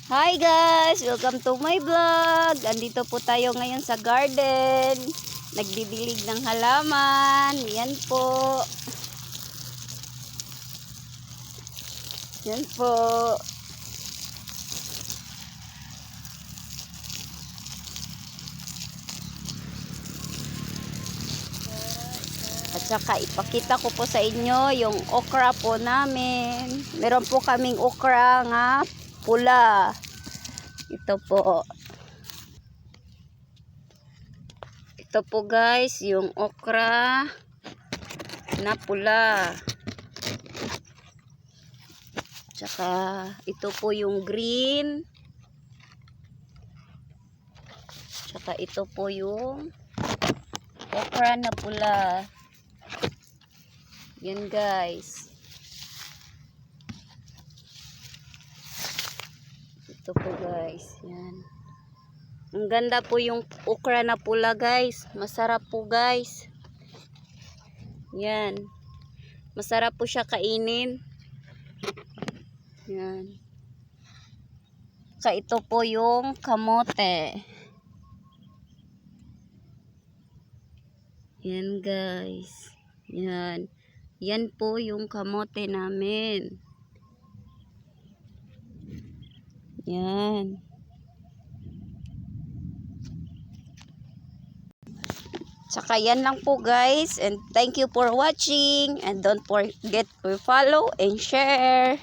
Hi guys! Welcome to my vlog! Andito po tayo ngayon sa garden. Nagdidilig ng halaman. Yan po. Yan po. At saka ipakita ko po sa inyo yung okra po namin. Meron po kaming okra nga pula. Ito po. Ito po guys, yung okra na pula. Tsaka ito po yung green. Tsaka ito po yung okra na pula. Yan guys. Ito po guys. Yan. Ang ganda po yung okra na pula guys. Masarap po guys. Yan. Masarap po siya kainin. Yan. Saka ito po yung kamote. Yan guys. Yan. Yan po yung kamote namin. Yan. Tsaka yan lang po guys. And thank you for watching. And don't forget to follow and share.